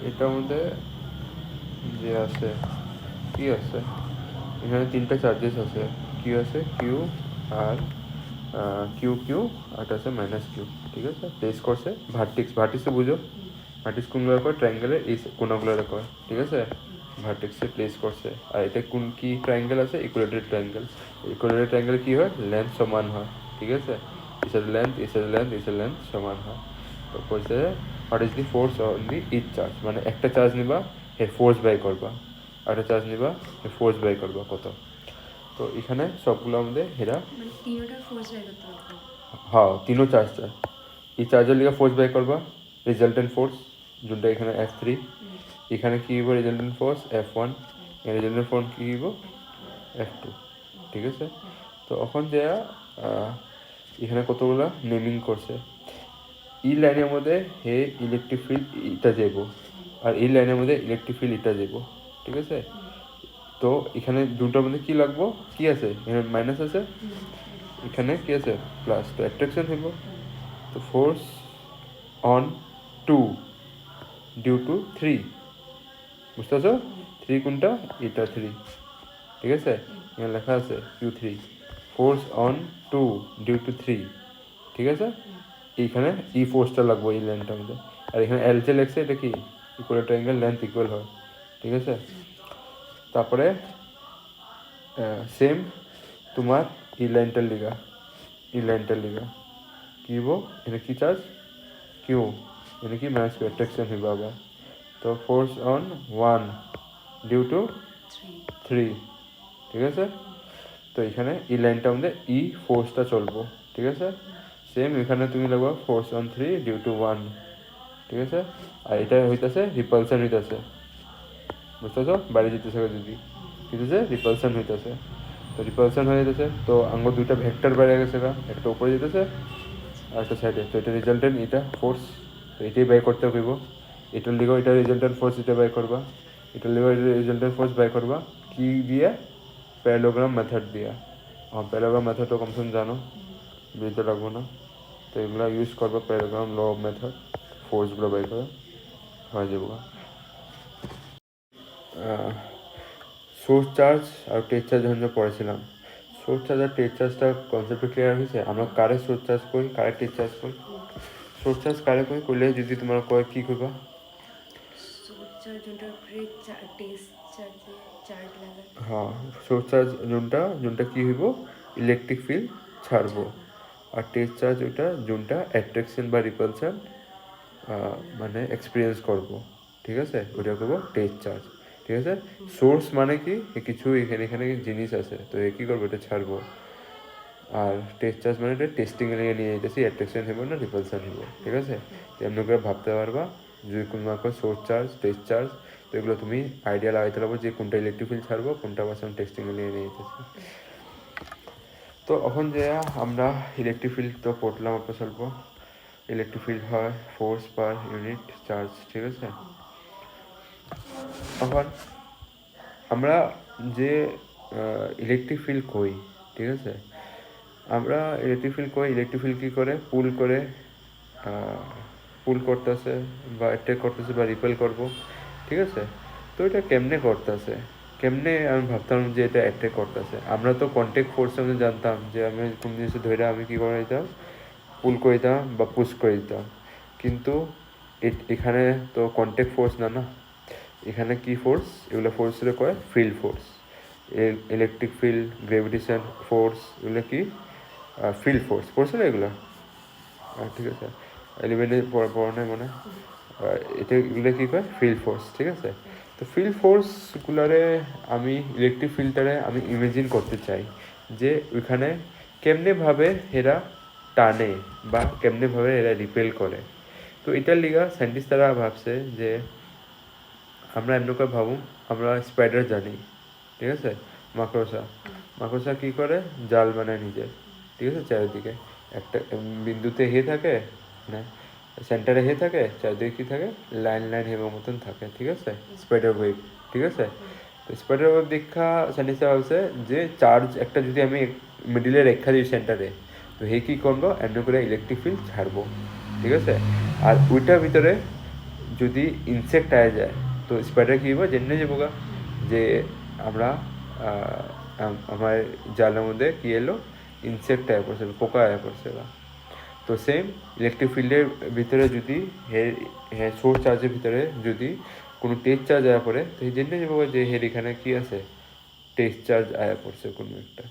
এটার মধ্যে যে আছে কি আছে, এখানে তিনটা চার্জেস আছে, কিউ আছে, Q R Q Q R একটা আছে মাইনাস কিউ, ঠিক আছে। প্লেস করছে ভার্টিক্সে বুঝো, ভার্টিক্স কোনগুলো করে ট্রায়াঙ্গেলের এই কোনাগুলো করে, ঠিক আছে। ভার্টেক্সে প্লেস করছে। আর এটা কোন কি ট্রায়াঙ্গেল আছে, ইকুয়েলেটার ট্রায়াঙ্গেল। ইকুয়েলেটার ট্রায়াঙ্গেল কি হয়, লেন্থ সমান হয়, ঠিক আছে। ইসের লেন্থ ইসের লেন্থ সমান হয়। তো বলছে what is the force on the each charge, মানে একটা চার্জ নিবা হে ফোর্স বাই করবা, আর একটা চার্জ নিবা হে ফোর্স বাই করবা কত। তো এখানে সবগুলো আমাদের হেরা হ্যাঁ তিনও চার্জ চায়। এই চার্জের লিগে ফোর্স বাই করবা রেজাল্টেন্ট ফোর্স, যোনটা এখানে F3, এখানে কি হইব resultant force F1, resultant force কি হইব F2, ঠিক আছে। তো এখন যে এখানে কতগুলা নেমিং করছে, এই লাইনের মধ্যে হে ইলেকট্রিক ফিল্ড এটা যাব, আর এই লাইনের মধ্যে ইলেকট্রিক ফিল্ড এটা যাব, ঠিক আছে। তো এখানে দুটোর মধ্যে কি লাগবো, কি আছে এখানে মাইনাস আছে, এখানে কি আছে প্লাস, তো অ্যাট্রাকশন হইব। তো ফোর্স অন 2 ডিউ টু 3, বুঝতে পারছো 3 কোনটা, এটা 3, ঠিক আছে। এখানে লেখা আছে Q3, force on 2 due to 3, ঠিক আছে। এইখানে এই ফোর্সটা লাগবে এই লাইনটার মধ্যে। আর এখানে এল যে লেখছে এটা কি ইকুয়াল ট্রায়াঙ্গেল লেন্থ ইকুয়াল হয়, ঠিক আছে। তারপরে সেম তোমার এই লাইনটার লিগা কি হইব, এটা কি চার্জ কিউ, এটা কি ম্যাচ অ্যাট্রাকশন হইব আবার। তো ফোর্স অন 1 ডিউ টু 3, ঠিক আছে। তো এখানে এই লাইনটার মধ্যে ই ফোর্সটা চলবো, ঠিক আছে। সেম এখানে তুমি লাগবো ফোর্স অন 3 ডিউ টু 1, ঠিক আছে। আর এটা হইতেছে রিপালশন হইতেছে, বুঝতেছো বাইরে যেতেছে যদি হইতেছে রিপালশন হইতেছে। তো রিপালশন হয়ে যেতেছে, তো আঙ্গ দুইটা ভেক্টর বাইরে গেছে, একটা উপরে যেতেছে আর একটা সাইডে। তো এটা রেজাল্টেন্ট এটা ফোর্স, তো এটাই বাই করতে হইব। এটার লিগেও এটা রেজাল্টেন্ট ফোর্স এটা বাই করবা, এটার লিগেও এটা রেজাল্টেন্ট ফোর্স বাই করবা কি দিয়ে, প্যারালোগ্রাম মেথড দিয়া। প্যারালোগ্রাম মেথডটা কমসম জানো, বুঝতে লাগবো না। তো এগুলো ইউজ করবো parallelogram law of method, ফোর্সগুলো by করে হয়ে যাবো। সোর্স চার্জ আর টেস্ট চার্জ যখন পড়েছিলাম, সোর্স চার্জ আর টেস্ট চার্জটা কনসেপ্টে ক্লিয়ার হয়েছে। আমরা কারে সোর্স চার্জ করি, কারে টেস্ট চার্জ করি। সোর্স চার্জ কারে করি করলে যদি তোমার কয় কী করবা, হ্যাঁ সোর্স চার্জ যোনটা কী হইব ইলেকট্রিক ফিল্ড ছাড়বো, আর টেস্ট চার্জ ওইটা যোনটা অ্যাট্রাকশন বা রিপালশন মানে এক্সপিরিয়েন্স করব, ঠিক আছে, ওইটা করবো টেস্ট চার্জ, ঠিক আছে। সোর্স মানে কি কিছু এখানে জিনিস আছে, তো এ কী করবো এটা ছাড়বো। আর টেস্ট চার্জ মানে এটা টেস্টিং এ নিয়ে যেতেছি, অ্যাট্রাকশন হইব না রিপালশন হইব, ঠিক আছে। এমনি করে ভাবতে পারবা যদি কোনো সোর্স চার্জ টেস্ট চার্জ, তো এগুলো তুমি আইডিয়া লাগাইতে পারবো যে কোনটা ইলেকট্রিক ফিল্ড ছাড়বো, কোনটা বাসন টেস্টিংয়ে নিয়ে যেতেছি। তো এখন যে আমরা ইলেকট্রিক ফিল্ড তো পড়লাম আপনার স্বল্প, ইলেকট্রিক ফিল্ড হয় ফোর্স পার ইউনিট চার্জ, ঠিক আছে। এখন আমরা যে ইলেকট্রিক ফিল্ড কই, ঠিক আছে, আমরা ইলেকট্রিক ফিল্ড কী করে পুল করতেছে বা অ্যাট্যাক করতেছে বা রিপেল করব, ঠিক আছে। তো এটা কেমনে আমি ভাবতাম যে এটা অ্যাট্যাক করতেছে। আমরা তো কন্ট্যাক্ট ফোর্স আমি জানতাম যে আমি কোন জিনিসে ধরে আমি কী করে দিতাম, পুল করে দিতাম বা পুশ করে দিতাম। কিন্তু এখানে তো কন্ট্যাক্ট ফোর্স না, এখানে কি ফোর্স, এগুলো ফোর্সের কয় field force, electric field, gravitation force, এগুলো কি ফিল্ড ফোর্স পড়ছে না এগুলো, ঠিক আছে। এলিভেনে পড়ানোর মানে এগুলো কী কয় ফিল্ড ফোর্স, ঠিক আছে। তো ফিল্ড ফোর্সগুলারে আমি ইলেকট্রিক ফিল্ডটারে আমি ইমেজিন করতে চাই যে ওইখানে কেমনেভাবে এরা টানে বা কেমনেভাবে এরা রিপেল করে। তো এটার লিগা সায়েন্টিস্ট তারা ভাবছে যে আমরা এমন করে ভাবুন, আমরা স্পাইডার জানি, ঠিক আছে, মাকড়সা কী করে জাল বানায় নিজে, ঠিক আছে, চারিদিকে একটা বিন্দুতে থাকে, মানে সেন্টারে থাকে, চারিদিকে কী থাকে লাইন হেবের মতন থাকে, ঠিক আছে, স্পাইডার ওয়েব, ঠিক আছে। তো স্পাইডার ওয়েব দেখা সায়েন্টিস্টরা ভাবছে যে চার্জ একটা যদি আমি মিডিলে রেখা দিই সেন্টারে, তো কী করবো এমনি করে ইলেকট্রিক ফিল্ড ছাড়বো, ঠিক আছে। আর ওইটার ভিতরে যদি ইনসেক্ট আয়া যায় তো স্পাইডার কী হইব জেনে যাবো গা যে আমরা আমার জালের মধ্যে কী এলো ইনসেক্ট আয়া পড়ছে পোকা আয়া পড়ছে গা তো সেম ইলেকট্রিক ফিল্ডের ভিতরে যদি সোর্স চার্জের ভিতরে যদি কোনো টেস্ট চার্জ আয়া পড়ে তো এই জেনে যাবো যে এখানে কী আছে টেস্ট চার্জ আয়া পড়ছে কোনো একটা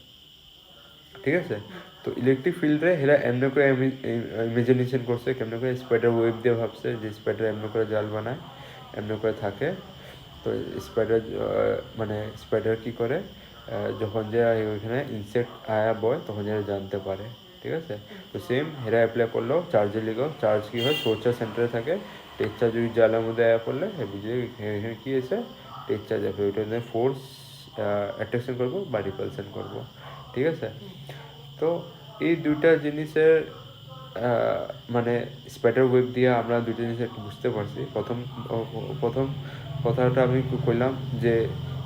ঠিক আছে তো ইলেকট্রিক ফিল্ডে হেরা এমনি করে ইমাজিনেশন করছে কেমন করে স্পাইডার ওয়েব দিয়ে ভাবছে যে স্পাইডার এমনি করে জাল বানায় এমনি করে থাকে তো স্পাইডার মানে স্পাইডার কী করে যখন যে ওইখানে ইনসেক্ট আয়া বয় তখন যেন জানতে পারে ঠিক আছে তো সেম হেরা অ্যাপ্লাই করলো চার্জের লিগো চার্জ কী হয় সোর্সার সেন্টারে থাকে টেস্ট চার্জ যদি জালের মধ্যে আয়া পড়লে বুঝে এখানে কী আছে টেস্ট চার্জ আসবে ওইটা ফোর্স অ্যাট্রাকশন করবো বা রিপালশন করবো ঠিক আছে তো এই দুইটা জিনিসের মানে স্পাইডার ওয়েব দিয়ে আমরা দুইটা জিনিস একটু বুঝতে পারছি প্রথম কথাটা আমি কইলাম যে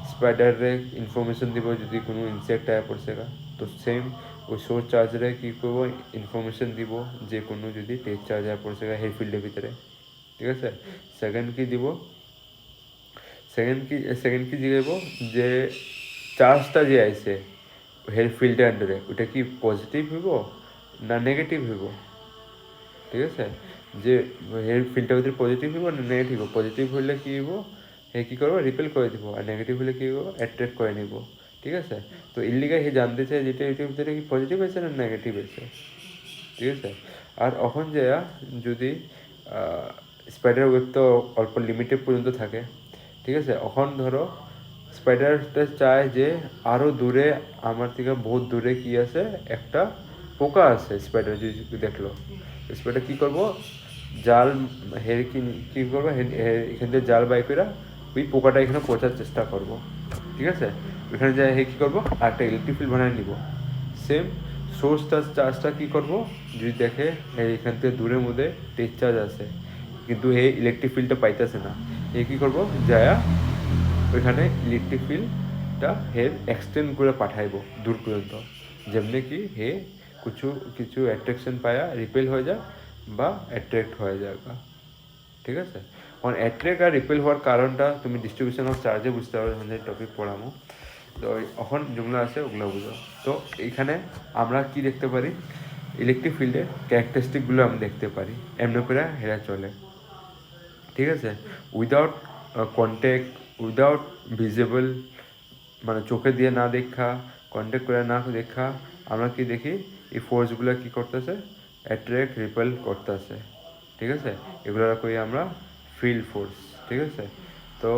স্পাইডারে ইনফরমেশন দিব যদি কোনো ইনসেক্ট আয়া পড়ছে তো সেম ওই সোর্স চার্জারে কী করবো ইনফরমেশন দিব যে কোনো যদি টেস্ট চার্জ আয়া পড়ছে হেড ফিল্ডের ভিতরে ঠিক আছে সেকেন্ড কি দিব সেকেন্ড কি জিগাইব যে চার্জটা যে আইছে হেড ফিল্ডের আন্ডারে ওটা কি পজিটিভ হইব না নেগেটিভ হইব ঠিক আছে যে হেড ফিল্ডটার ভিতরে পজিটিভ হইব না নেগেটিভ হইব পজিটিভ হইলে কী হইব কী করবো রিপেল করে দিব আর নেগেটিভ হলে কী হইব অ্যাট্রাক্ট করে নিব ঠিক আছে তো এর লিগে জানতে চাই যেটা এটার ভিতরে কি পজিটিভ হয়েছে না নেগেটিভ হয়েছে ঠিক আছে আর এখন যে যদি স্পাইডার ওয়েব তো অল্প লিমিটেড পর্যন্ত থাকে ঠিক আছে এখন ধরো স্পাইডারটা চায় যে আরও দূরে আমার থেকে বহুত দূরে কি আছে একটা পোকা আছে স্পাইডার যদি দেখলো স্পাইডার কী করবো জাল কী করবো এখান থেকে জাল বাই করে ওই পোকাটা এখানে পৌঁছার চেষ্টা করবো ঠিক আছে ওইখানে যাই কী করবো আর একটা ইলেকট্রিক ফিল্ড বানিয়ে নিব সেম সোর্সটা চার্জটা কী করবো যদি দেখে এখান থেকে দূরের মধ্যে টেস্ট চার্জ আছে কিন্তু ইলেকট্রিক ফিল্ডটা পাইতেছে না কী করবো যায়া ওইখানে ইলেকট্রিক ফিল্ডটা এক্সটেন্ড করে পাঠাইব দূর পর্যন্ত যেমনি কি কিছু অ্যাট্রাকশন পায়া রিপেল হয়ে যায় বা অ্যাট্রাক্ট হয়ে যায় ঠিক আছে কারণ অ্যাট্রাক্ট আর রিপেল হওয়ার কারণটা তুমি ডিস্ট্রিবিউশন অফ চার্জে বুঝতে পারবে আমাদের টপিক পড়ামো তো এখন যেগুলো আছে ওগুলো বুঝো তো এইখানে আমরা কি দেখতে পারি ইলেকট্রিক ফিল্ডের ক্যারেক্টারিস্টিকগুলো আমরা দেখতে পারি এমনি করে হেরা চলে ঠিক আছে উইদাউট কন্ট্যাক্ট উইদাউট ভিজিবল মানে চোখে দিয়ে না দেখা কন্ট্যাক্ট করে না দেখা আমরা কি দেখি এই ফোর্সগুলো কী করতেছে অ্যাট্রাক্ট রিপেল করতেছে ঠিক আছে এগুলো করি আমরা ফিল্ড ফোর্স ঠিক আছে তো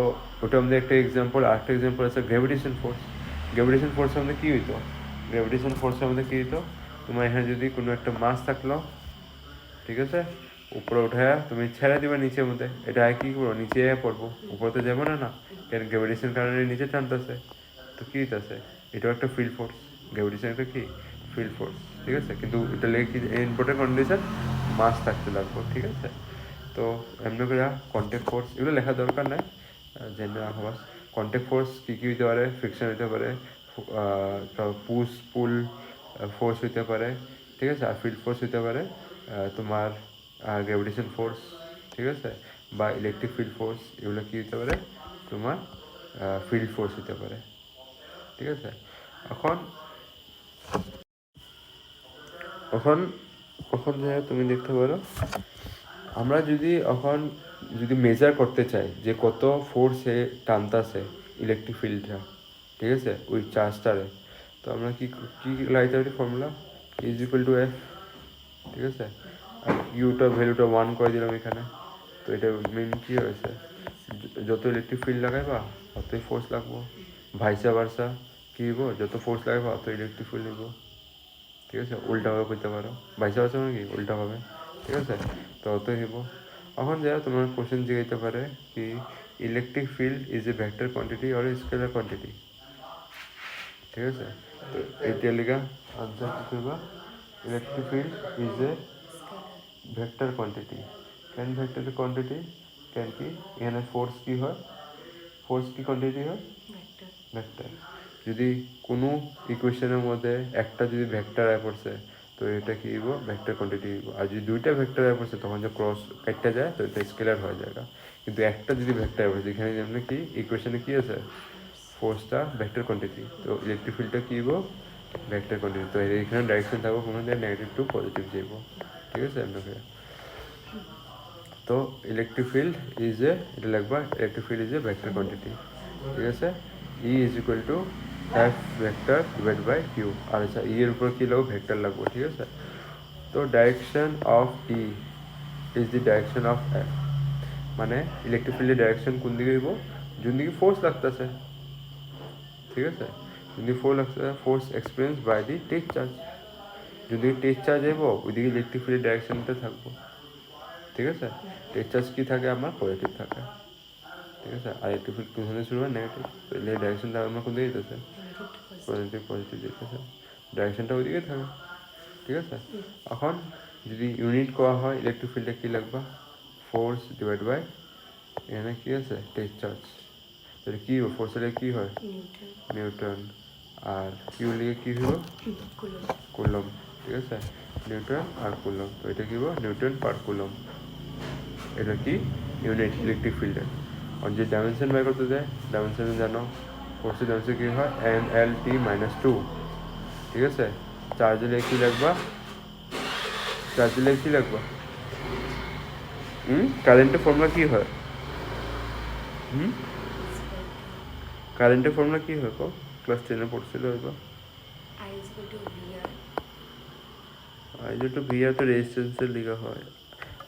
ওটা আমাদের একটা এক্সাম্পল আরেকটা এক্সাম্পল আছে গ্র্যাভিটেশন ফোর্সের মধ্যে কী হইতো গ্র্যাভিটেশন ফোর্সের মধ্যে কী হইতো তোমার এখানে যদি কোনো একটা মাস থাকলো ঠিক আছে উপরে উঠায়া তুমি ছেড়ে দিবে নিচের মধ্যে এটা কী করবো নিচে পড়বো উপরে তো যাবো না কেন গ্র্যাভিটেশন কারণে নিচে টানতেছে তো কী হইতেছে এটাও একটা ফিল্ড ফোর্স গ্র্যাভিটেশন একটা কি ফিল্ড ফোর্স ঠিক আছে কিন্তু এটা লেগে কি ইম্পর্টেন্ট কন্ডিশন মাস থাকতে লাগবো ঠিক আছে তো এমনি করে কন্ট্যাক্ট ফোর্স এগুলো লেখার দরকার নাই জেনে রাখো বাস কন্ট্যাক্ট ফোর্স কী কী হইতে পারে ফ্রিকশন হইতে পারে পুশ পুল ফোর্স হইতে পারে ঠিক আছে আর ফিল্ড ফোর্স হইতে পারে তোমার গ্র্যাভিটেশন ফোর্স ঠিক আছে বা ইলেকট্রিক ফিল্ড ফোর্স এগুলো কী হতে পারে তোমার ফিল্ড ফোর্স হতে পারে ঠিক আছে এখন এখন এখন যে তুমি দেখতে পারো আমরা যদি মেজার করতে চাই যে কত ফোর্সে টানতাছে ইলেকট্রিক ফিল্ডটা ঠিক আছে ওই চার্জটারে তো আমরা কি লাগাইতে পারি formula is equal to F ঠিক আছে আর ইউটার ভ্যালুটা 1 করে দিলাম এখানে তো এটা মেন কী হয়েছে যত ইলেকট্রিক ফিল্ড লাগাইবা ততই ফোর্স লাগবো ভাইসা ভার্সা কী হইব যত ফোর্স লাগাইবা তত ইলেকট্রিক ফিল্ড নিব ঠিক আছে উল্টাভাবে করতে পারো ভাইসা ভার্সা মানে কি উল্টাভাবে ঠিক আছে তো অতই হইব এখন যা তোমার কোশ্চেন জিগাইতে পারে কি electric field is a vector quantity or scalar quantity ঠিক আছে তো এটার লিগা আনসার কী করবা electric field is a vector quantity কেন ভেক্টর কোয়ান্টিটি কেন কি এখানে ফোর্স কি হয় ফোর্স কি কোয়ান্টিটি হয় ভেক্টর যদি কোনো ইকুয়েশনের মধ্যে একটা যদি ভেক্টর আয় পড়ছে তো তো এটা কি হইব ভেক্টর কোয়ান্টিটি হইব। আর যদি দুইটা ভেক্টর আয় পড়ছে তখন যে ক্রস কাটটা যায় তো এটা স্কেলার হয়ে যায়। কিন্তু একটা যদি ভেক্টর আয় পড়ছে এখানে যেমন কি ইকুয়েশনে কি আছে ফোর্সটা ভেক্টর কোয়ান্টিটি, তো ইলেকট্রিক ফিল্ডটা কি হইব ভেক্টর কোয়ান্টিটি। তো এখানে ডাইরেকশন থাকবো কোনো নেগেটিভ টু পজিটিভ যাইব, ঠিক আছে আপনাকে। তো ইলেকট্রিক ফিল্ড ইজ এ, এটা লাগবা electric field is a vector quantity, ঠিক আছে। E is equal to F vector divide by Q. আর আচ্ছা ই এর উপর কি লাগবো ভেক্টর লাগবো, ঠিক আছে। তো direction of E is the direction of F, মানে ইলেকট্রিক ফিল্ডের ডাইরেকশন কোন দিকে হইব যোন দিকে ফোর্স লাগতেছে, ঠিক আছে। যদি force experience by the test charge, যদি টেস্ট চার্জ হইব ওইদিকে ইলেকট্রিক ফিল্ডের ডাইরেকশনটা থাকবো, ঠিক আছে। টেস্ট চার্জ কি থাকে আমার পজিটিভ থাকে, ঠিক আছে। আর ইলেকট্রিক ফিল্ড কোন শুরু হয় নেগেটিভ, তো এই ডাইরেকশনটা আমার কোন দিকে যেতেছে পজিটিভ পজিটিভ যেতেছে, ডাইরেকশনটা ওইদিকে থাকে, ঠিক আছে। এখন যদি ইউনিট করা হয় ইলেকট্রিক ফিল্ডে কী লাগবা ফোর্স ডিভাইড বাই এখানে কী আছে টেস্ট চার্জ, তাহলে কী হবে ফোর্সের কী হয় নিউটন, আর কিউ লিগে কী হলো কুলম, ঠিক আছে। নিউটন আর কুলম, তো এটা কী হবে নিউটন পার কুলম, এটা কি ইউনিট ইলেকট্রিক ফিল্ডের। আর যে ডাইমেনশন বের করতে যায় ডাইমেনশনে জানো ফোর্সের ডাইমেনশন কী হয় NLT-2, ঠিক আছে। চার্জের কী লাগবা চার্জের কী লাগবা কারেন্টের ফর্মুলা কী হয় কারেন্টের ফর্মুলা কী হয় ক্লাস 10-এ পড়ছিল হয়তো আই টু ভিআর তো রেজিস্ট্যান্সের লিখা হয়,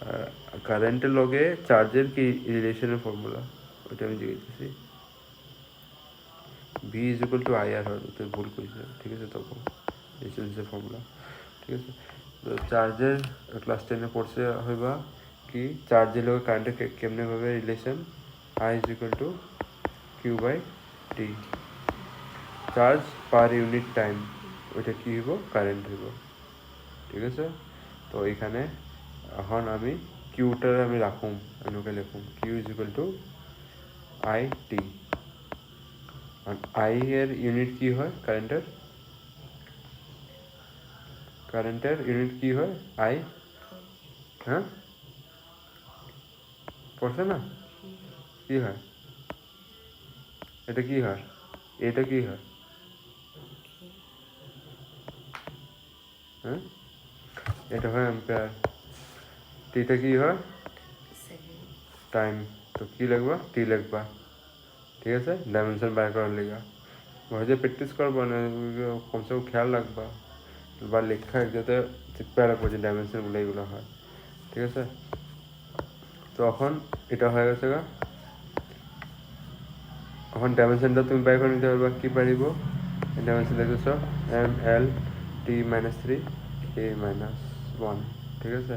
আর কারেন্টের লগে চার্জের কি রিলেশনের ফর্মুলা ওইটা আমি জিজ্ঞেসেছি। V is equal to IR হয়, তো ভুল করেছিল, ঠিক আছে। তখন রেজিস্ট্যান্সের ফর্মুলা, ঠিক আছে। তো চার্জের ক্লাস 10-এ পড়ছে হইবা কি চার্জের লগে কারেন্টের কেমনে ভাবে relation, I is equal to Q by T, charge per unit time ওইটা কী হইব কারেন্ট হইব, ঠিক আছে। তো এখানে এখন আমি কিউটার আমি রাখুম, আমি ওকে লিখুম Q is equal to IT, আর আই এর ইউনিট কি হয় কারেন্টের ইউনিট কি হয় আই, হ্যাঁ পড়ছে না কি হয় এটা কি হয় এটা কি হয় হ্যাঁ এটা হয় অ্যাম্পিয়ার, টিটা কি হয় টাইম, তো কি লিখবা টি লিখবা, ঠিক আছে। ডাইমেনশন বাইর করার লিগা ঘরে প্র্যাকটিস করবা না কমসে কম খেয়াল রাখবা বা লেখা যাতে চিপকা রাখবো যে ডাইমেনশনগুলো এগুলো হয়, ঠিক আছে। তো এখন এটা হয়ে গেছে গা, এখন ডাইমেনশনটা তুমি বাইর করে নিতে পারবা কি পারিব ডাইমেনশন দেখেছ MLT-3A-1, ঠিক আছে।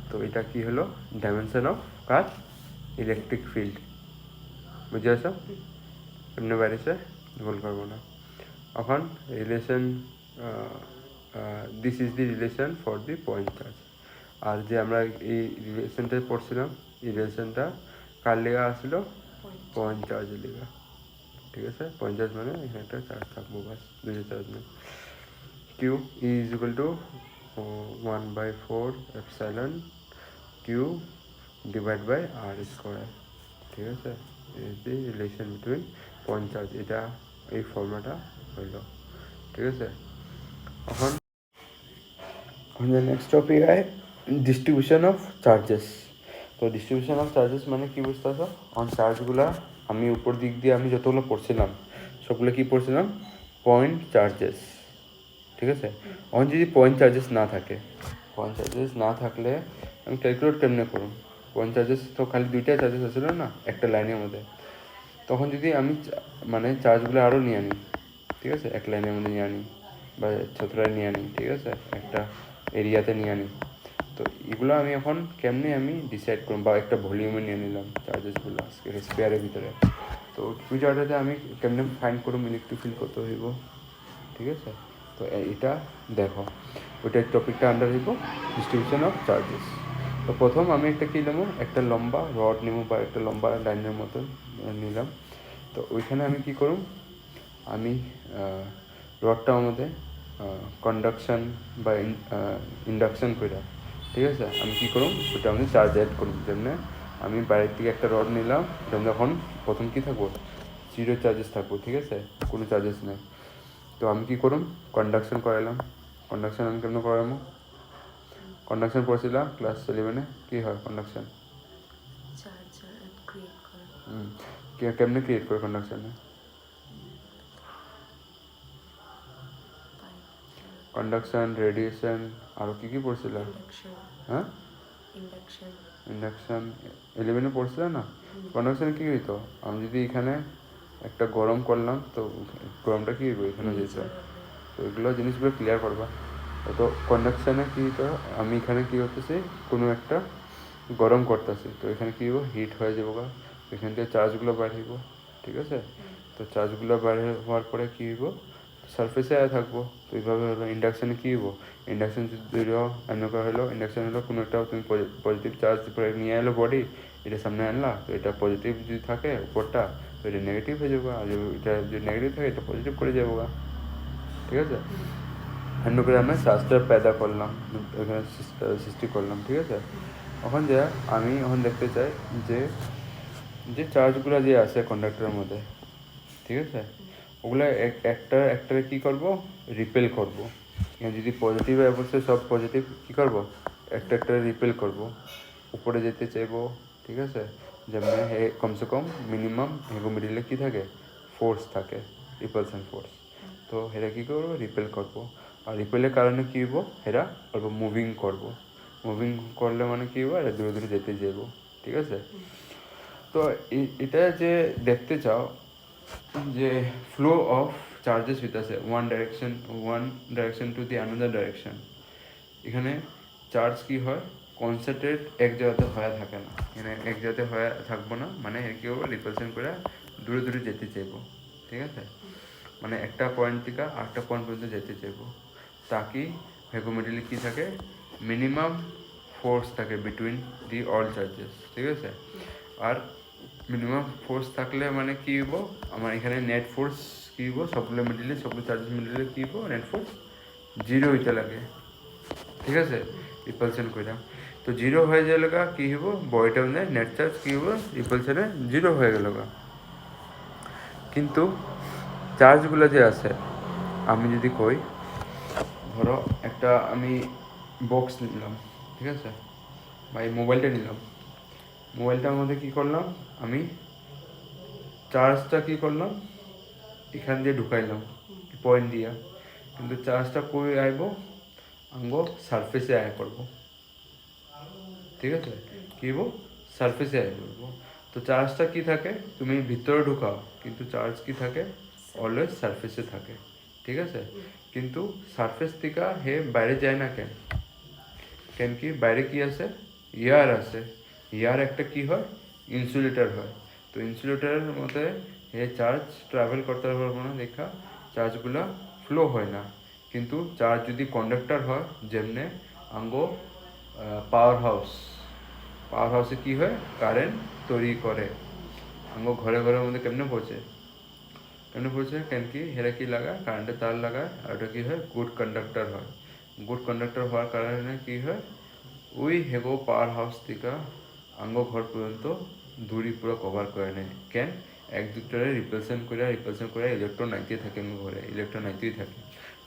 তো এটা কি হলো ডাইমেনশন অফ কার ইলেকট্রিক ফিল্ড, বুঝে আসো এমনি বাইরেছে ভুল করবো না। এখন relation this is the relation for the point charge, আর যে আমরা এই রিলেশনটা পড়ছিলাম এই রিলেশনটা কার লেগা আসলো পয়েন্ট চার্জের লেগা, ঠিক আছে। পয়েন্ট চার্জ মানে এখানে একটা চার্জ থাকবো বাস, দুটো চার্জ নেই। Q is equal to 1/4 Q divide by R square, ঠিক আছে। Is the relation between point charge, এটা এই ফর্মুলাটা হইল, ঠিক আছে। এখন নেক্সট টপিক আয় ডিস্ট্রিবিউশন অফ চার্জেস। তো ডিস্ট্রিবিউশন অফ চার্জেস মানে কি বুঝতেছ, অন চার্জগুলা আমি উপর দিক দিয়ে আমি যতগুলো পড়ছিলাম সবগুলো কি পড়ছিলাম পয়েন্ট চার্জেস, ঠিক আছে। অন যদি পয়েন্ট চার্জেস না থাকলে আমি ক্যালকুলেট কেমনে করুন, পয়েন্ট চার্জেস তো খালি দুইটাই চার্জেস আছিল না একটা লাইনের মধ্যে, তখন যদি আমি মানে চার্জগুলো আরও নিয়ে আনি, ঠিক আছে, এক লাইনের মধ্যে নিয়ে আনি বা ছত্রায় নিয়ে আনি, ঠিক আছে, একটা এরিয়াতে নিয়ে আনি, তো এগুলো আমি এখন কেমনে আমি ডিসাইড করুন, বা একটা ভলিউমে নিয়ে নিলাম চার্জেসগুলো স্পেয়ারের ভিতরে, তো কিউ চার্জারটা আমি কেমনে ফাইন্ড করুম ইলেকট্রিক ফিল্ড কত হইব, ঠিক আছে। তো এটা দেখো ওইটার টপিকটা আন্ডার হইব ডিস্ট্রিবিউশন অফ চার্জেস। তো প্রথম আমি একটা কী নেবো একটা লম্বা রড নেবো বা একটা লম্বা লাইনের মতন নিলাম, তো ওইখানে আমি কি করুম আমি রডটার মধ্যে কন্ডাকশন বা ইন্ডাকশন কইরা, ঠিক আছে? আমি কী করুম, ওটা আমি চার্জ অ্যাড করুম। যেমনি আমি বাইরের থেকে একটা রড নিলাম, এটা যখন প্রথম কী থাকবো, জিরো চার্জেস থাকবো, ঠিক আছে, কোনো চার্জেস নেই। তো আমি কী করুম, কন্ডাকশন করাইলাম। কন্ডাকশন আমি কেমন করাবো, কন্ডাকশন পড়ছিলাম ক্লাস 11-এ, কী হয় কন্ডাকশন? কেমনে ক্রিয়েট করে কন্ডাকশনে? কন্ডাকশন, রেডিয়েশন, আরও কী কী পড়ছিলাম? হ্যাঁ, ইন্ডাকশন 11-এ পড়ছিলাম না? কন্ডাকশনে কী হইতো, আমি যদি এখানে একটা গরম করলাম তো গরমটা কী হইব, এখানে যেত। তো এগুলো জিনিসগুলো ক্লিয়ার করবা। তো কন্ডাকশানে কী হতো, আমি এখানে কী করতেছি, কোনো একটা গরম করতেছি, তো এখানে কী হবো, হিট হয়ে যাবো গা, এখান থেকে চার্জগুলো বাড়িব, ঠিক আছে? তো চার্জগুলো বাইরে হওয়ার পরে কী হইব, সারফেসে থাকবো। তো এইভাবে হলো। ইন্ডাকশানে কী হইব, ইন্ডাকশান যদি এমন করে হলো, ইন্ডাকশান হলো কোনো একটা তুমি পজিটিভ চার্জ নিয়ে এলো বডি, এটা সামনে আনলা, তো এটা পজিটিভ যদি থাকে উপরটা, তো এটা নেগেটিভ হয়ে যাবো, আর এটা যদি নেগেটিভ থাকে এটা পজিটিভ করে যাবো গা, ঠিক আছে? এমন করে আমি চার্জটা পেদা করলাম, এখানে সৃষ্টি করলাম, ঠিক আছে? এখন যে আমি এখন দেখতে চাই যে যে চার্জগুলো যে আছে কন্ডাক্টরের মধ্যে, ঠিক আছে, ওগুলো একটারে কী করবো, রিপেল করবো। যদি পজিটিভ অবশ্যই সব পজিটিভ কী করবো, একটা রিপেল করবো, উপরে যেতে চাইবো, ঠিক আছে? যেমন কমসে কম মিনিমাম হেগো মিডিলে কী থাকে, ফোর্স থাকে, রিপালশন ফোর্স। তো এরা কী করবো, রিপেল করবো। আর রিপেলের কারণে কী হবো, এরা অল্প মুভিং করবো। মুভিং করলে মানে কী হবো, এরা দূরে দূরে যেতে যাবো, ঠিক আছে? তো এটা যে দেখতে চাও যে ফ্লো অফ চার্জেস হইতেছে one direction to the another direction. এখানে চার্জ কি হয়, কনসেন্ট্রেট এক জায়গাতে হয়ে থাকে না, এখানে এক জায়গাতে হয়ে থাকবো না, মানে কি হবো, রিপালশন করে দূরে দূরে যেতে চাইবো, ঠিক আছে? মানে একটা পয়েন্ট থেকে আরেকটা পয়েন্ট পর্যন্ত যেতে চাইবো, তাকি ভ্যাকুমিডিলে কী থাকে, মিনিমাম ফোর্স থাকে বিটুইন দি অল চার্জেস, ঠিক আছে? আর মিনিমাম ফোর্স থাকলে মানে কী হইব, আমার এখানে নেট ফোর্স কী হইব, সবগুলো মিডিলে সবগুলো চার্জেস মিডিলে কী হইব, নেট ফোর্স জিরো হইতে লাগে, ঠিক আছে? রিপালশন কইরা তো জিরো হয়ে গেল গা, কী হইব, বডিটার মধ্যে নেট চার্জ কী হইব, রিপালশনে জিরো হয়ে গেল গা। কিন্তু চার্জগুলো যে আছে, আমি যদি কই, ধরো একটা আমি বক্স নিলাম, ঠিক আছে, বা এই মোবাইলটা নিলাম, মোবাইলটার মধ্যে কী করলাম, আমি চার্জটা কী করলাম, এখান দিয়ে ঢুকাইলাম পয়েন্ট দিয়া, কিন্তু চার্জটা কই আইব, আঙ্গো সারফেসে আয় করবো, ঠিক আছে? কী হইব, সারফেসে আয় করবো। তো চার্জটা কী থাকে, তুমি ভিতরে ঢুকাও, কিন্তু চার্জ কী থাকে, অলওয়েজ সারফেসে থাকে, ঠিক আছে? কিন্তু সারফেস থেকে হে বাইরে যায় না কেন, কেন কি বাইরে কি আছে, এয়ার আছে, এয়ার একটা কি হয়, ইনসুলেটর হয়। তো ইনসুলেটরের মধ্যে হে চার্জ ট্রাভেল করতে পারবো না, দেখা চার্জগুলো ফ্লো হয় না। কিন্তু চার্জ যদি কন্ডাক্টর হয়, যেমনে আঙ্গো পাওয়ার হাউসে কী হয়, কারেন্ট তৈরি করে, আঙ্গো ঘরে ঘরের মধ্যে কেমনে পৌঁছে, কেন কি হেরা কি লাগায়, কারেন্টের তার লাগায়, আর ওটা কী হয়, গুড কন্ডাক্টর হয়। গুড কন্ডাক্টর হওয়ার কারণে কী হয়, ওই হেগো পাওয়ার হাউস থেকে আঙ্গো ঘর পর্যন্ত দূরি পুরো কভার করে নেয়। কেন, এক দুটারে রিপ্লেসমেন্ট করে ইলেকট্রন আইতে থাকে, আঙ্গো ঘরে ইলেকট্রন আইতেই থাকে,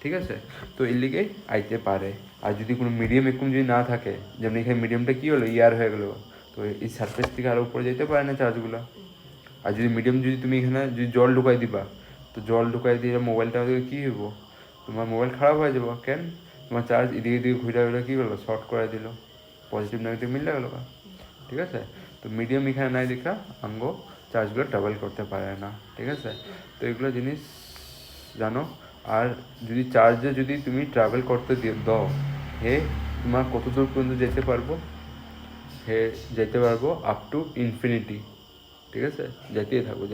ঠিক আছে? তো এর লিগেই আইতে পারে। আর যদি কোনো মিডিয়াম এরকম যদি না থাকে, যেমন এখানে মিডিয়ামটা কী হলো, ইয়ার হয়ে গেলো, তো এই সারফেস থেকে আরও উপরে যেতে পারে না চার্জগুলো। আর যদি মিডিয়াম যদি তুমি এখানে যদি জল ঢুকাই দিবা, তো জল ঢুকাই দিয়ে মোবাইলটা কী হইব, তোমার মোবাইল খারাপ হয়ে যাবো। কেন, তোমার চার্জ এদিকে ঘুরে কী করলো, শর্ট করে দিল, পজিটিভ নেগেটিভ মিললে গেলো, ঠিক আছে? তো মিডিয়াম এখানে নাই দেখা আঙ্গো চার্জগুলো ট্রাভেল করতে পারে না, ঠিক আছে? তো এগুলো জিনিস জানো। আর যদি চার্জে যদি তুমি ট্রাভেল করতে দাও, হে তোমার কত দূর পর্যন্ত যেতে পারবো, যেতে পারবো আপ টু ইনফিনিটি, ঠিক আছে? যেতেই থাকবো।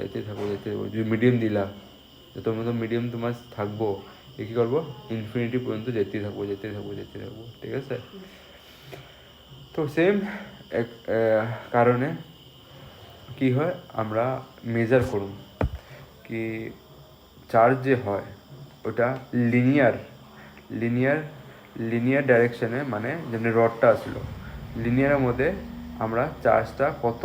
যদি মিডিয়াম দিলা, যত মতো মিডিয়াম তোমার থাকবো, কী করবো, ইনফিনিটি পর্যন্ত যেতেই থাকবো, ঠিক আছে? তো সেম এক কারণে কি হয়, আমরা মেজার করুন কি চার্জ যে হয় ওটা লিনিয়ার লিনিয়ার ডাইরেকশনে মানে যেমনি রডটা আসলো লিনিয়ারের মধ্যে আমরা চার্জটা কত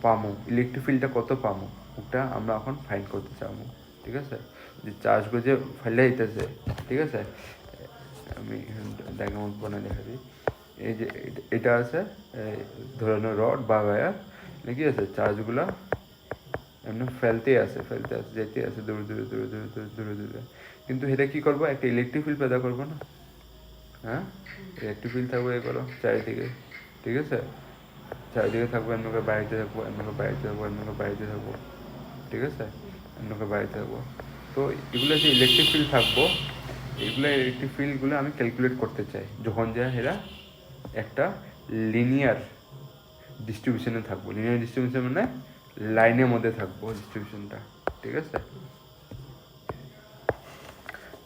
পামো, ইলেকট্রিক ফিল্ডটা কত পামো, ওটা আমরা এখন ফাইন্ড করতে চাবো। ঠিক আছে, যে চার্জগুলো যে ফেলে দিতেছে, ঠিক আছে, আমি ডায়াগ্রাম বানাই দেখা দিই। এই যে এটা আছে ধরানো রড বা ওয়্যার, কি আছে চার্জগুলো এমনি ফেলতে আছে যেতে আছে দূরে দূরে দূরে দূরে দূরে দূরে দূরে, কিন্তু এটা কী করবো, একটা ইলেকট্রিক ফিল্ড পেদা করবো না? হ্যাঁ, ইলেকট্রিক ফিল্ড থাকবো এ করো চারিদিকে, ঠিক আছে, চারিদিকে থাকবো, এমনকে বাড়িতে থাকবো, এমনকে বাড়িতে থাকবো, এমনকে বাড়িতে থাকবো, ঠিক আছে, এমনকে বাড়িতে থাকবো। তো এগুলো যে ইলেকট্রিক ফিল্ড থাকবো, এগুলো ইলেকট্রিক ফিল্ডগুলো আমি ক্যালকুলেট করতে চাই যখন যে এরা একটা লিনিয়ার ডিস্ট্রিবিউশনে থাকবো। লিনিয়ার ডিস্ট্রিবিউশন মানে লাইনের মধ্যে থাকবো ডিস্ট্রিবিউশনটা, ঠিক আছে,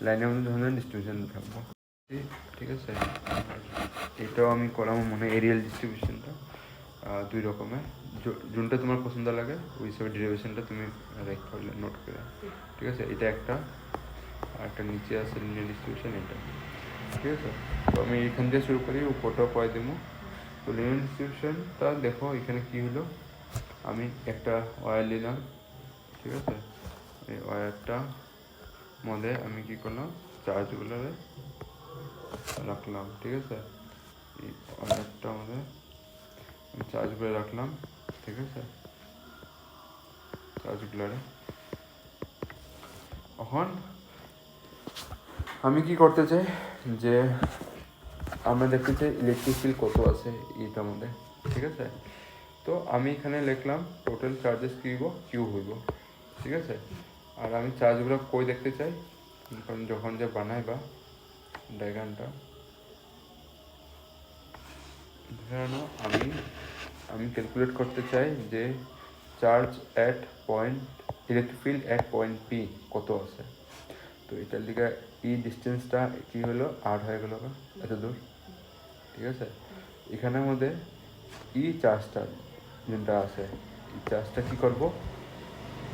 লাইনের মধ্যে ধরনের ডিস্ট্রিবিউশনে থাকবো, ঠিক আছে। এটাও আমি করাম মনে এরিয়াল ডিস্ট্রিবিউশনটা দুই রকমের, যোনটা তোমার পছন্দ লাগে ওই হিসাবে ডেরিভেশনটা তুমি করলে নোট করে, ঠিক আছে। এটা একটা, আর একটা নিচে আছে লিনিয়ার ডিস্ট্রিবিউশন, এটা, ঠিক আছে। তো আমি এখান দিয়ে শুরু করি, উপরটাও পয় দেবো। তো লিনিয়ার ডিস্ট্রিবিউশনটা দেখো এখানে কি হলো, আমি একটা ওয়্যার নিলাম, ঠিক আছে, এই ওয়্যারটা মধ্যে আমি কি করলাম, চার্জগুলো রাখলাম, ঠিক আছে, এই ওয়্যারটা মধ্যে আমি চার্জগুলো রাখলাম, ঠিক আছে, চার্জগুলো। এখন আমি কি করতে চাই যে আমরা দেখতে চাই ইলেকট্রিক ফিল্ড কত আছে এইটার মধ্যে, ঠিক আছে। তো আমি এখানে লিখলাম টোটাল চার্জেস কী হইব, কিউ হইব, ঠিক আছে। আর আমি চার্জগুলো কই দেখতে চাই, কারণ যখন যে বানাই বা ডায়াগ্রামটা ধরে আমি ক্যালকুলেট করতে চাই যে charge at point, electric field at point P কত আছে। তো এটার দিকে এই ডিস্টেন্সটা কী হলো, আর হয়ে গেল এত দূর, ঠিক আছে। এখানের মধ্যে ই চার্জটা যেটা আছে, এই চার্জটা কী করবো,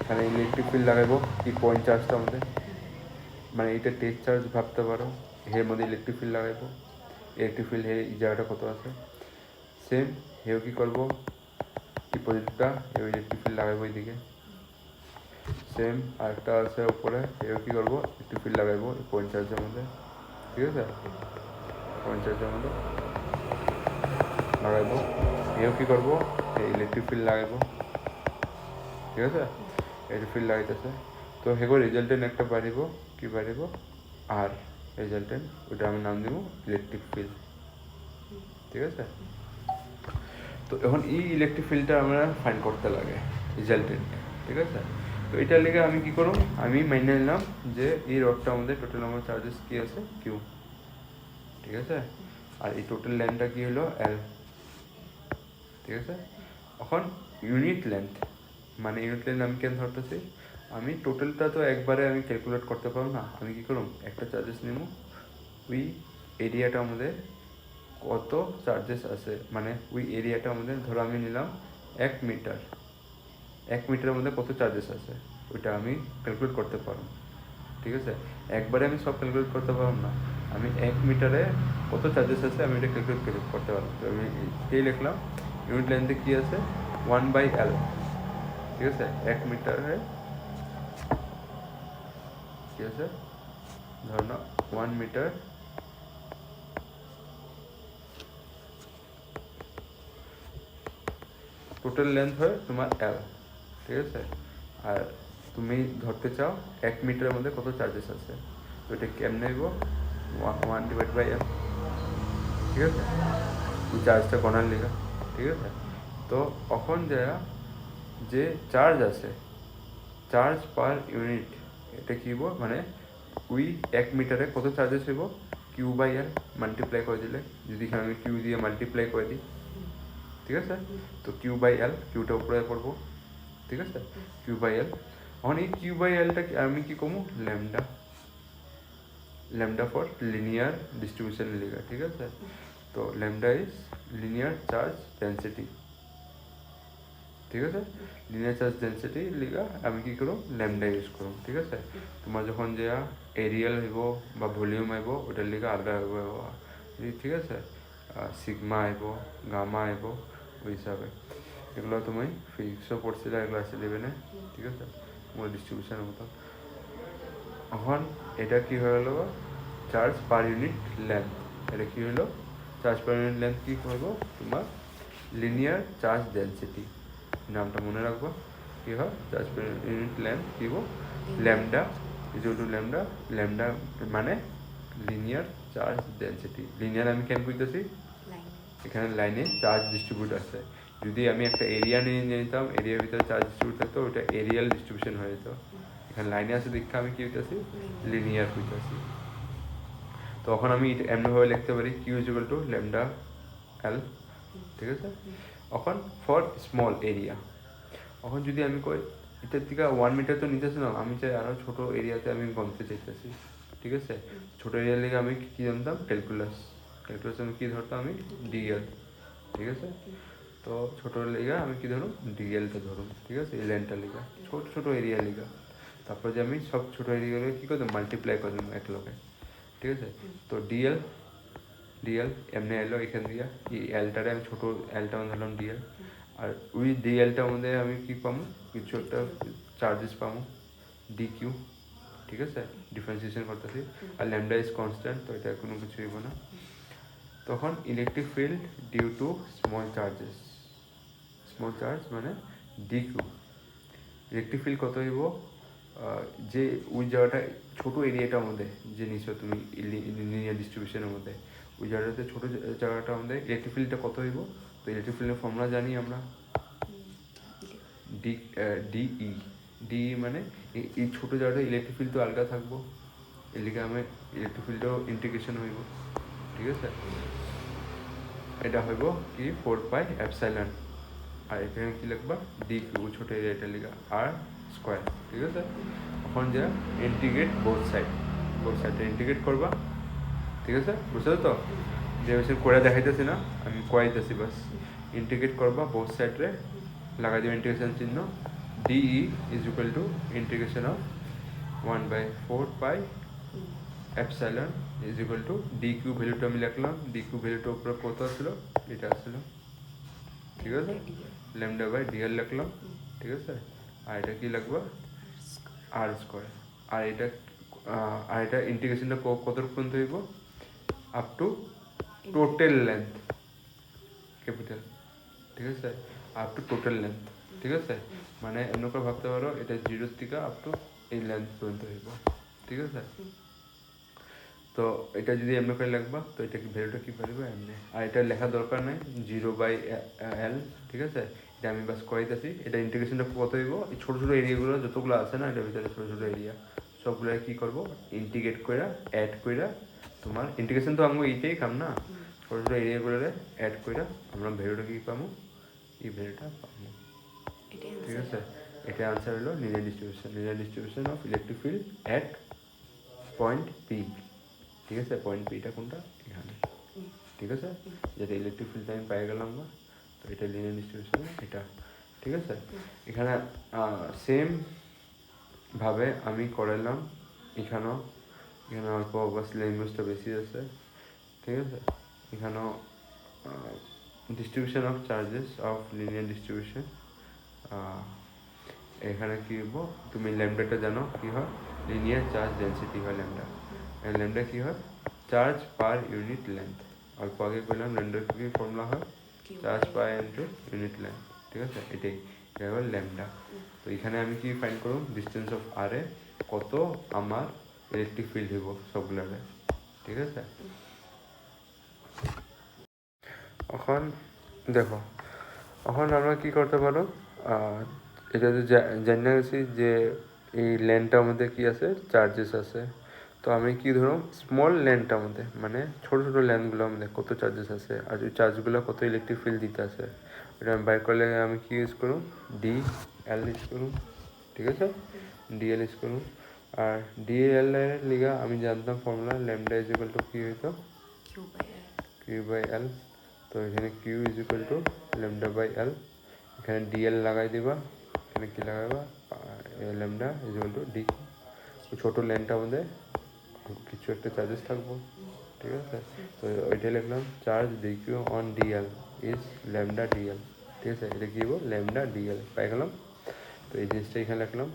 এখানে ইলেকট্রিক ফিল্ড লাগাইবো এই পয়েন্ট চার্জটার মধ্যে, মানে এটা টেস্ট চার্জ ভাবতে পারো, এর মধ্যে ইলেকট্রিক ফিল্ড লাগাইবো, ইলেকট্রিক ফিল্ড এই জায়গাটা কত আছে, সেম হেও কী করবো, এই পজিটিভটা এও ইলেকট্রিক ফিল্ড লাগাইবো এইদিকে, সেম আরেকটা আছে উপরে, এও কী করবো, ইলেকট্রিক ফিল্ড লাগাইবো এই পয়েন্ট চার্জের মধ্যে, ঠিক আছে, পয়েন্ট চার্জের মধ্যে লাগাইবো, এও কী করবো, এই ইলেকট্রিক ফিল্ড লাগাইবো, ঠিক আছে, ইলেকট্রিক ফিল্ড লাগাইতেছে। তো হেগো রেজাল্টেন্ট একটা বাড়িব, কি বাড়িব, আর রেজাল্টেন্ট, ওটা আমি নাম দিব ইলেকট্রিক ফিল্ড, ঠিক আছে। তো এখন এই ইলেকট্রিক ফিল্ডটা আমরা ফাইন্ড করতে লাগে রেজাল্টেন্ট, ঠিক আছে। তো এটার লেগে আমি কি করব, আমি মাইনে নিলাম যে এই রডটা আমাদের টোটাল আমার চার্জেস কি আছে, কিউ, ঠিক আছে, আর এই টোটাল লেন্থটা কি হলো, এল, ঠিক আছে। এখন ইউনিট লেন্থ, মানে ইউনিট লেন্থ আমি কেন ধরতেছি, আমি টোটালটা তো একবারে আমি ক্যালকুলেট করতে পারবো না, আমি কি করব, একটা চার্জেস নেব, ওই এরিয়াটা আমাদের কত চার্জেস আছে, মানে ওই এরিয়াটা আমাদের ধরো আমি নিলাম 1 মিটার, 1 মিটারের মধ্যে কত চার্জেস আছে ওইটা আমি ক্যালকুলেট করতে পারবো, ঠিক আছে। একবারে আমি সব ক্যালকুলেট করতে পারবো না, আমি 1 মিটারে কত চার্জেস আছে আমি এটা ক্যালকুলেট করতে পারবো। তো আমি এই লিখলাম ইউনিট লেন্থে কী আছে, 1/L, ঠিক আছে, 1 মিটারে কী আছে, ধর না 1 মিটার টোটাল লেন্থ হয় তোমার এল, ঠিক আছে, আর তুমি ধরতে চাও 1 মিটারের মধ্যে কত চার্জেস আছে, তো এটা কেমনে নেব, 1/L, ঠিক আছে, এই চার্জটা গণার লেখা, ঠিক আছে। তো এখন যারা যে চার্জ আছে, চার্জ পার ইউনিট, এটা কী হইব, মানে ওই 1 মিটারে কত চার্জেস হইব, Q/L মাল্টিপ্লাই করে দিলে, যদি এখানে আমি কিউ দিয়ে মাল্টিপ্লাই করে দিই, ঠিক আছে, তো Q/L, কিউটা উপরে পড়বো, ঠিক আছে, Q/L। এখন এই Q/Lটা আমি কি কমু, lambda, lambda for linear distribution লেখা, ঠিক আছে। তো lambda is linear charge density, ঠিক আছে। লিনিয়ার চার্জ ডেন্সিটি লিগা আমি কি করো ল্যামডা ইউজ করো, ঠিক আছে। তোমার যখন যে এরিয়াল হইব বা ভলিউম আইব ওটার লিগা আলাদা হইব, ঠিক আছে। সিগমা আইব, গামা আইব ওই হিসাবে। এগুলো তুমি ফিজিক্সও পড়ছিলে, এগুলো আছে ইলেভেনে, ঠিক আছে, তোমার ডিস্ট্রিবিউশনের মতো। এখন এটা কি হয়ে গেল চার্জ পার ইউনিট লেন্থ। এটা কি হলো চার্জ পার ইউনিট লেন্থ কি করবো তোমার লিনিয়ার চার্জ ডেন্সিটি, নামটা মনে রাখবো। কি হয় চার্জ পার ইউনিট লেন্থ কি হবো lambda equal to lambda, lambda মানে লিনিয়ার চার্জ ডেন্সিটি। লিনিয়ার আমি কেন বুঝতেছি এখানে লাইনে চার্জ ডিস্ট্রিবিউট আছে। যদি আমি একটা এরিয়া নিয়ে নিতাম, এরিয়ার ভিতরে চার্জ ডিস্ট্রিবিউট থাকতো, ওটা এরিয়াল ডিস্ট্রিবিউশন হয়ে যেত। এখানে লাইনে আছে দীক্ষা আমি কি হইতেছি লিনিয়ার হইতেছি। তখন আমি এমনিভাবে লিখতে পারি কিউ ইকুয়াল টু ল্যামডা এল, ঠিক আছে। এখন ফর স্মল এরিয়া, এখন যদি আমি কই এটার থেকে 1 মিটার তো নিতেছি না, আমি চাই আরও ছোটো এরিয়াতে আমি গণতে চাইতেছি, ঠিক আছে। ছোটো এরিয়ার লেগে আমি কী জানতাম ক্যালকুলাস, ক্যালকুলাস আমি কী ধরতাম আমি ডিএল, ঠিক আছে। তো ছোটো লেগা আমি কী ধরুন ডিএলটা ধরুন, ঠিক আছে, এই লাইনটা লেগা ছোটো এরিয়া লেগা। তারপর যে আমি সব ছোটো এরিয়াগুলো কী করতাম মাল্টিপ্লাই করে দেবো এক লগে, ঠিক আছে। তো ডিএল ডিএল এমনি এলো এখান দিয়ে এই এলটারে আমি ছোটো এলটা ধরলাম ডিএল, আর ওই ডিএলটার মধ্যে আমি কী পাবো কিছু একটা চার্জেস পাবো ডি কিউ, ঠিক আছে, ডিফারেন্সিয়েশন করতেছি। আর ল্যামডা ইজ কনস্ট্যান্ট, তো এটা কোনো কিছু হইব না। তখন electric field due to small charges, small charge মানে ডি কিউ। ইলেকট্রিক ফিল্ড কত হইব যে ওই জায়গাটা ছোটো এরিয়াটার মধ্যে যে নিশ্চয় তুমি লিনিয়ার ডিস্ট্রিবিউশনের মধ্যে ওই জায়গাটাতে ছোটো জায়গাটার মধ্যে ইলেকট্রিক ফিল্ডটা কত হইব। তো ইলেকট্রিক ফিল্ডের ফর্মুলা জানি আমরা ডিই, ডিই মানে এই ছোটো জায়গাটা ইলেকট্রিক ফিল্ড তো আলগা থাকবো, এর লিগে আমি ইলেকট্রিক ফিল্ডও ইন্টিগ্রেশন হইব, ঠিক আছে। এটা হইব কি 4 পাই এপসাইলন, আর এখানে কি লিখবা ডি কিউ ছোটো এরিয়াটা লিখা আর স্কোয়ার, ঠিক আছে। এখন যা ইন্টিগ্রেট বোথ সাইডে ইন্টিগ্রেট করবা, ঠিক আছে, বুঝছো তো যে বেশি করে দেখাইতেছি না, আমি কয়াইতেছি বাস। ইন্টিগ্রেট করবা বোথ সাইডে, লাগাই দেবে ইন্টিগ্রেশন চিহ্ন। D E is equal to integration of 1/4 pi epsilon is equal to D Q ভ্যালুটা আমি লিখলাম, ডি কিউ ভ্যালুটা উপরে কত আসলো এটা আসলো, ঠিক আছে। ল্যামডা বাই ডিএল লিখলাম, ঠিক আছে। আর এটা কি লিখবা আর স্কোয়ার। আর এটা ইন্টিগ্রেশনটা কত পর্যন্ত হইব up to total length capital, ঠিক আছে, আপ টু টোটাল লেন্থ, ঠিক আছে। মানে এমন করে ভাবতে পারো এটা 0 থেকে আপ টু এই লেন্থ পর্যন্ত হইব, ঠিক আছে। তো এটা যদি এমনি করে লিখবা তো এটা কি ভ্যালুটা কী পারবে এমনি, আর এটা লেখা দরকার নেই 0/L, ঠিক আছে। এটা আমি বাস করাইতেছি। এটা ইন্টিগ্রেশনটা কত হইব এই ছোটো ছোটো এরিয়াগুলো যতগুলো আছে না এটার ভিতরে ছোটো ছোটো এরিয়া সবগুলো কী করবো ইন্টিগ্রেট করে অ্যাড করে, তোমার ইন্টিগ্রেশন তো আমি এইটাই কাম না, ছোটো ছোটো এরিয়াগুলো অ্যাড করে আমরা ভ্যালুটা কী পাবো এই ভ্যালুটা পাবো, ঠিক আছে। এটা আনসার হলো linear distribution of electric field at point P, ঠিক আছে। পয়েন্ট পিটা কোনটা এখানে, ঠিক আছে, যেটা ইলেকট্রিক ফিল্ড আমি পাই গেলাম না, তো এটা লিনিয়ার ডিস্ট্রিবিউশন এটা, ঠিক আছে। এখানে সেম ভাবে আমি করাইলাম এখানে অল্প অবশ্যই ল্যাঙ্গুয়েজটা বেশি আছে, ঠিক আছে। এখানেও distribution of charges of linear distribution. এখানে কী হইব তুমি ল্যামডাটা জানো কী হয় লিনিয়ার চার্জ ডেন্সিটি হয় ল্যামডা, ল্যামডা কী হয় চার্জ পার ইউনিট লেন্থ। অল্প আগে বললাম ল্যামডার কী ফর্মুলা হয় চার্জ পার ইউনিট লেন্থ, ঠিক আছে। এটাই এটা হল ল্যামডা। তো এখানে আমি কি ফাইন্ড করব ডিস্টেন্স অফ আর এ কত আমার ইলেকট্রিক ফিল্ড হইব সবগুলোরে, ঠিক আছে। এখন দেখো এখন আমরা কি করতে পারো এটা তো জানা গেছি যে এই ল্যান্ডটার মধ্যে কি আছে চার্জেস আছে। তো আমি কি ধরুন স্মল ল্যান্ডটার মধ্যে মানে ছোটো ছোটো ল্যান্ডগুলোর মধ্যে কত চার্জেস আছে আর ওই চার্জগুলো কত ইলেকট্রিক ফিল্ড দিতে আছে এটা আমি বাইর করলে আমি কি ইউজ করুন ডি এল ইউজ করুন, ঠিক আছে, ডিএল ইউজ করুন। আর ডিএল এর লিগা আমি জানতাম formula lambda is equal to কি হইতো কিউ বাই এল। তো এখানে Q is equal to lambda by L. এখানে ডিএল লাগাই দিবা, এখানে কি লাগাইবা lambda is equal to D, ছোটো লেনটার মধ্যে কিছু একটা চার্জেস থাকবো, ঠিক আছে। তো ওইটাই লিখলাম charge D Q on D L is lambda D L, ঠিক আছে। এটা কি হবো ল্যামডা ডিএল পাই গেলাম। তো এই জিনিসটা এখানে লিখলাম,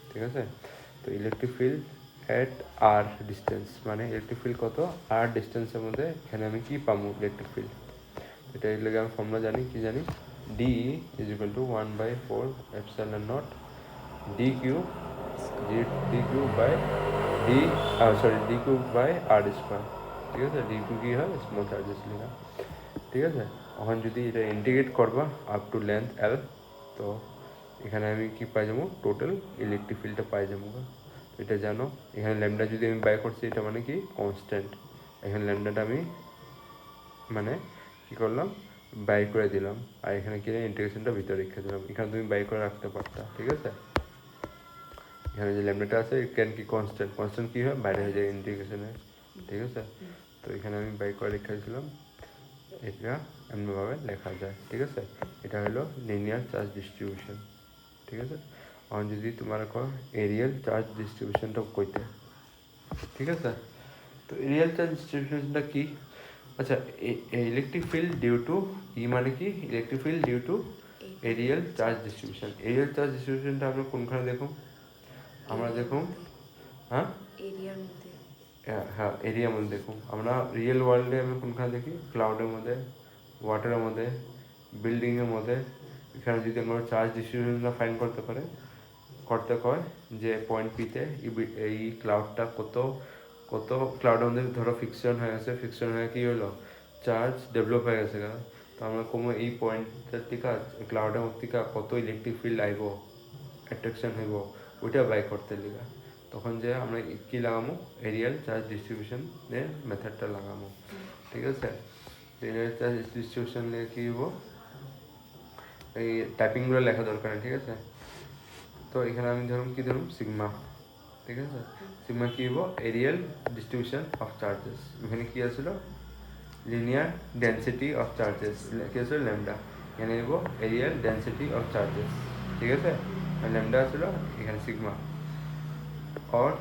ঠিক আছে। তো electric field at R distance, মানে ইলেকট্রিক ফিল্ড কত আর ডিস্টেন্সের মধ্যে এখানে আমি কি পাবো ইলেকট্রিক ফিল্ড, এটা এর লাগে আমি ফর্মুলা জানি, কি জানি D is equal to 1/4 epsilon not D Q, D Q by D D Q by R square, ঠিক আছে। ডি কিউ কি হয় স্মল চার্জেস লেখা, ঠিক আছে। এখন যদি এটা ইন্টিগ্রেট করবা আপ টু লেন্থ এল, তো এখানে আমি কি পাই যাবো টোটাল ইলেকট্রিক ফিল্ডটা পাই যাবো। এটা জানো, এখানে ল্যামডা যদি আমি বাই করছি এটা মানে কি কনস্ট্যান্ট, এখানে ল্যামডাটা আমি মানে কী করলাম বাই করে দিলাম, আর এখানে কি ইন্টিগ্রেশনটা ভিতরে রেখে দিলাম, এখানে তুমি বাই করে রাখতে পারতা, ঠিক আছে। এখানে যে ল্যামডাটা আছে ক্যান কি কনস্ট্যান্ট, কনস্ট্যান্ট কী হয় বাইরে হয়ে যায় ইন্টিগ্রেশনে, ঠিক আছে। তো এখানে আমি বাই করে রেখে দিয়েছিলাম, এটা এমনভাবে লেখা যায়, ঠিক আছে। এটা হলো লিনিয়ার চার্জ ডিস্ট্রিবিউশন, ঠিক আছে। আর যদি তোমার এরিয়াল চার্জ ডিস্ট্রিবিউশনটা কইতে, ঠিক আছে। তো এরিয়াল চার্জ ডিস্ট্রিবিউশনটা কি, আচ্ছা electric field due to E মানে কি electric field due to areal charge distribution, areal charge ডিস্ট্রিবিউশনটা আমরা কোনখানে দেখুন, আমরা দেখুন হ্যাঁ এরিয়ার মধ্যে, হ্যাঁ এরিয়ার মধ্যে দেখুন, আমরা রিয়েল ওয়ার্ল্ডে আমরা কোনখানে দেখি ক্লাউডের মধ্যে, ওয়াটারের মধ্যে, বিল্ডিংয়ের মধ্যে। এখানে যদি আমরা চার্জ ডিস্ট্রিবিউশনটা ফাইন্ড করতে হয় যে পয়েন্ট পিতে এই ক্লাউডটা কত কত ক্লাউডের মধ্যে ধরো ফিকশন হয়ে গেছে, ফিকশন হয়ে কী হলো চার্জ ডেভেলপ হয়ে গেছে, তো আমরা কোনো এই পয়েন্টটার থেকে ক্লাউডের মধ্যে কত ইলেকট্রিক ফিল্ড আইব অ্যাট্রাকশন হইব ওইটা বাই করতে লিগা, তখন যে আমরা কী লাগামো এরিয়াল চার্জ ডিস্ট্রিবিউশনের মেথডটা লাগামো, ঠিক আছে। এরিয়াল চার্জ ডিস্ট্রিবিউশন নিয়ে কী হবো এই টাইপিংগুলো লেখা দরকার নেই, ঠিক আছে। তো এখানে আমি ধরুন কি ধরুন সিগমা, ঠিক আছে। সিগমা কী হবো এরিয়াল ডিস্ট্রিবিউশন অফ চার্জেস, এখানে কী আসছিল লিনিয়ার ডেন্সিটি অফ চার্জেস, কী আসছিল ল্যামডা, এখানে হবো এরিয়াল ডেন্সিটি অফ চার্জেস, ঠিক আছে। ল্যামডা আসছিল এখানে সিগমা और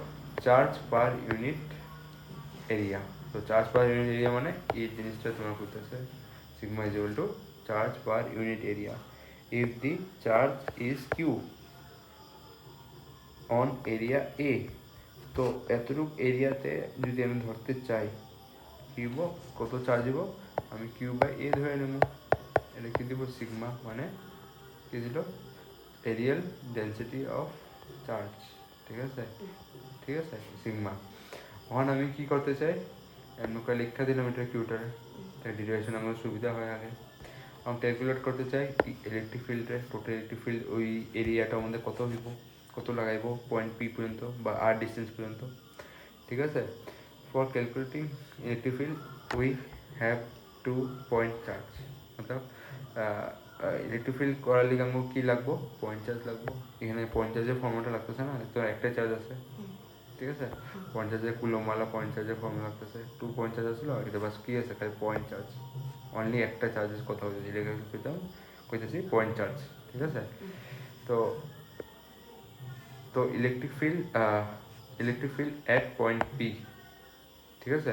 চার্জ পার ইউনিট এরিয়া, তো চার্জ পার ইউনিট এরিয়া মানে এই জিনিসটা তোমার করতেছে sigma is equal to charge per unit area if the charge is Q on area A, তো এতটুকু এরিয়াতে যদি আমি ধরতে চাই কী হবো কত চার্জ হবো আমি কিউ বাই এ ধরে নেব, এটা কী দিব সিগমা মানে কী দিল এরিয়াল ডেন্সিটি অফ চার্জ, ঠিক আছে, ঠিক আছে সিগমা। ওখানে আমি কী করতে চাই এমনকা লিখা দিলাম এটা কিউটারে, তাই ডিরেকশন আমার সুবিধা হয় আগে। আমি ক্যালকুলেট করতে চাই ইলেকট্রিক ফিল্ডে টোটাল ইলেকট্রিক ফিল্ড ওই এরিয়াটার মধ্যে কত হইব, কত লাগাইব পয়েন্ট পি পর্যন্ত বা আর ডিস্টেন্স পর্যন্ত, ঠিক আছে। For calculating electric field we have to point charge, Matlab electric field করার লিগে আমাকে কী লাগবো পয়েন্ট চার্জ লাগবো, এখানে পয়েন্ট চার্জের ফর্মুলাটা লাগতেছে না, তো একটাই চার্জ আছে, ঠিক আছে। পয়েন্ট চার্জের কুলমওয়ালা পয়েন্ট চার্জের ফর্মুলা লাগতেছে 2 পয়েন্ট চার্জ আসলো, এটা বাস কী আছে খালি পয়েন্ট চার্জ, অনলি একটা চার্জেস কথা হচ্ছে ইলেকট্রিক ফিল্ড কইতেছি পয়েন্ট চার্জ, ঠিক আছে। তো তো electric field at point P, ঠিক আছে।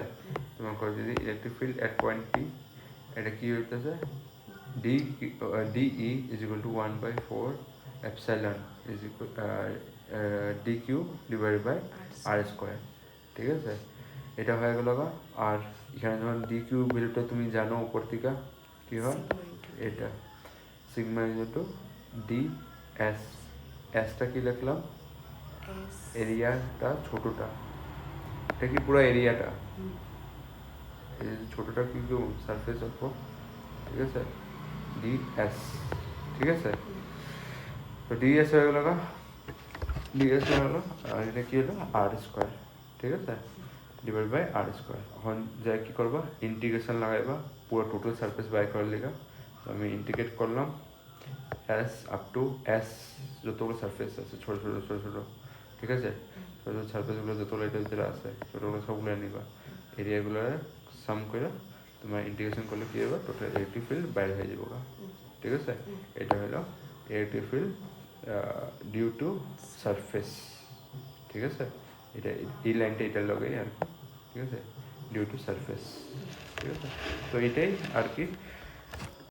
তোমার যদি electric field at point P এটা কী হইতেছে d E is equal to 1/4 epsilon is equal d q divide by R square, ঠিক আছে। এটা হয়ে গেল আর এখানে যখন ডি কিউ ভ্যালুটা তুমি জানো উপর থেকে কী হয় এটা sigma is to D S, এসটা কি লিখলাম এরিয়াটা ছোটোটা, এটা কি পুরো এরিয়াটা, ছোটোটা কিন্তু সারফেস অফ, ঠিক আছে ডি এস, ঠিক আছে। তো ডি এস হয়ে গেল ডিএস হয়ে গেলো আর এটা কী হলো আর স্কোয়ার, ঠিক আছে ডিভাইড বাই আর স্কোয়ার। এখন যাই কী করবা ইন্টিগ্রেশন লাগাইবা পুরো টোটাল সারফেস বাই করার লিগা, তো আমি ইন্টিগ্রেট করলাম এস আপ টু এস যতগুলো সারফেস আছে ছোটো ছোটো ছোটো ছোটো, ঠিক আছে ছোটো ছোটো সারফেসগুলো যতগুলো এটার ভিতরে আছে ছোটোগুলো সবগুলো নিবা, এরিয়াগুলো সাম করে তোমার ইন্টিগ্রেশন করলে কী হবে টোটাল ইলেকট্রিক ফিল্ড বাইরে হয়ে যাবো, ঠিক আছে। ঠিক আছে, এটা হলো electric field due to surface, ঠিক আছে, এটা এই লাইনটা এটার লগেই আর কি, ঠিক আছে, ডিউ টু সারফেস, ঠিক আছে। তো এটাই আর কি